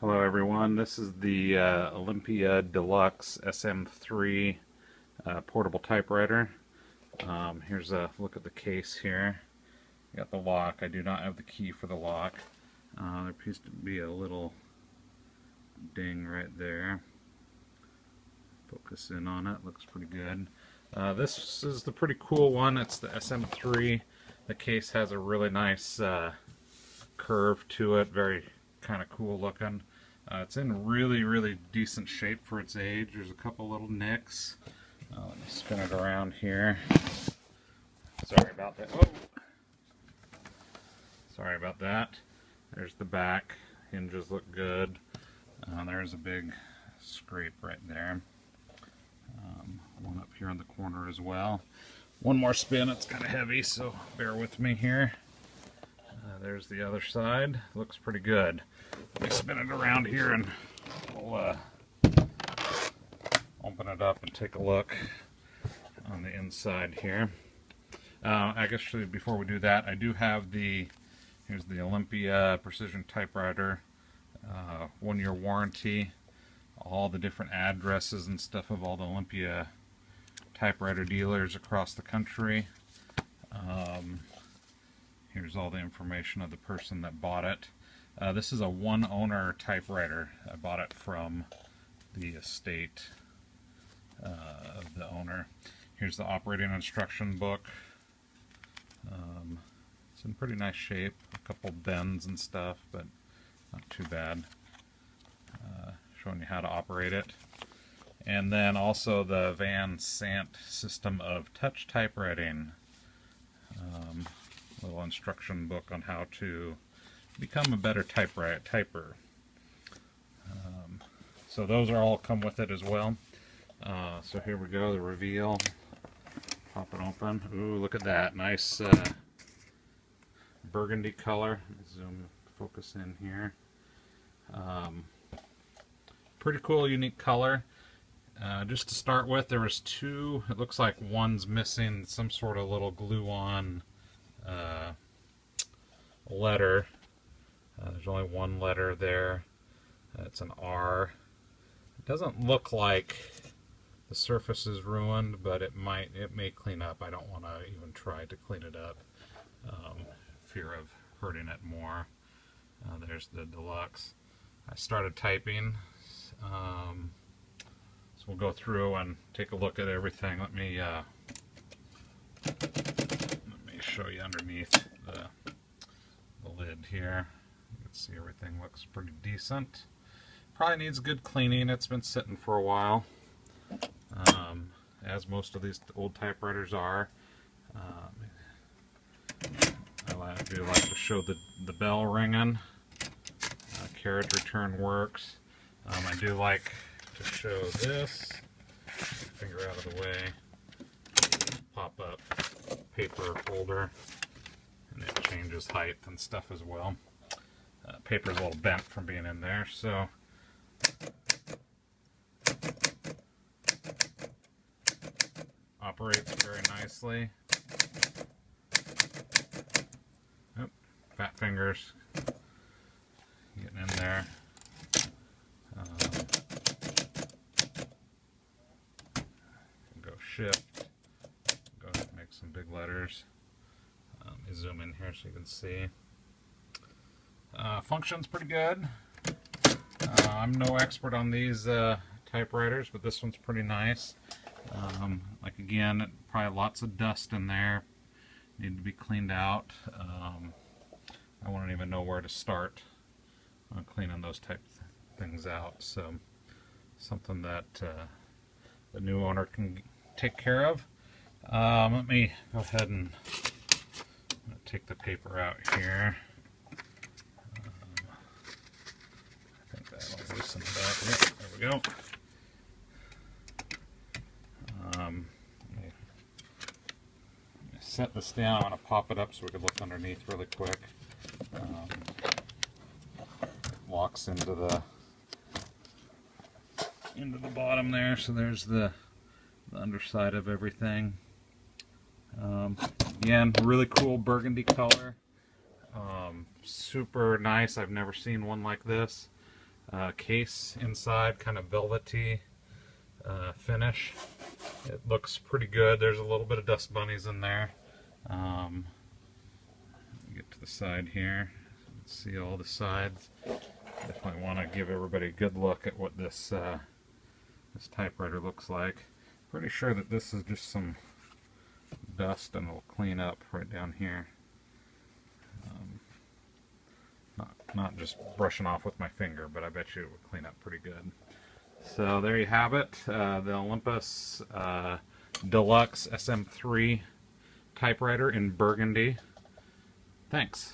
Hello everyone, this is the OLYMPIA DeLuxe SM3 portable typewriter. Here's a look at the case here. You got the lock. I do not have the key for the lock. There appears to be a little ding right there. Focus in on it, looks pretty good. This is the pretty cool one. It's the SM3. The case has a really nice curve to it, very kind of cool looking. It's in really decent shape for its age. There's a couple little nicks. Let me spin it around here. Sorry about that. Oh, sorry about that. There's the back. Hinges look good. There's a big scrape right there. One up here in the corner as well. One more spin. It's kind of heavy, so bear with me here. There's the other side. Looks pretty good. Let me spin it around here and we'll open it up and take a look on the inside here. I guess before we do that, I do have here's the Olympia Precision Typewriter 1-year warranty. All the different addresses and stuff of all the Olympia typewriter dealers across the country. Here's all the information of the person that bought it. This is a one-owner typewriter. I bought it from the estate of the owner. Here's the operating instruction book. It's in pretty nice shape. A couple bends and stuff, but not too bad. Showing you how to operate it. And then also the Van Sant system of touch typewriting. Little instruction book on how to become a better typer. So those are all come with it as well. So here we go, the reveal. Pop it open. Ooh, look at that. Nice burgundy color. Zoom focus in here. Pretty cool, unique color. Just to start with, there was two. It looks like one's missing some sort of little glue-on letter. There's only one letter there. It's an R. It doesn't look like the surface is ruined, but it may clean up. I don't want to even try to clean it up. Fear of hurting it more. There's the Deluxe. I started typing. So we'll go through and take a look at everything. Let me show you underneath the lid here. You can see everything looks pretty decent. Probably needs good cleaning. It's been sitting for a while, as most of these old typewriters are. I do like to show the bell ringing. Carriage return works. I do like to show this. Finger out of the way. Pop up paper folder, and it changes height and stuff as well. Paper's a little bent from being in there, so operates very nicely. Oop, fat fingers getting in there. Go shift. Go ahead and make some big letters. Let me zoom in here so you can see. Functions pretty good. I'm no expert on these typewriters, but this one's pretty nice. Like again, probably lots of dust in there. Need to be cleaned out. I wouldn't even know where to start on cleaning those type things out. So something that the new owner can take care of. Let me go ahead and take the paper out here. I think that'll loosen it up. Yep, there we go. Let me set this down. I'm going to pop it up so we can look underneath really quick. Locks into the bottom there, so there's the underside of everything. Again, really cool burgundy color. Super nice. I've never seen one like this. case inside, kind of velvety finish. It looks pretty good. There's a little bit of dust bunnies in there. Get to the side here. Let's see all the sides. Definitely want to give everybody a good look at what this this typewriter looks like. Pretty sure that this is just some dust, and it'll clean up right down here. Not just brushing off with my finger, but I bet you it would clean up pretty good. So there you have it, the Olympus DeLuxe SM3 typewriter in Burgundy. Thanks.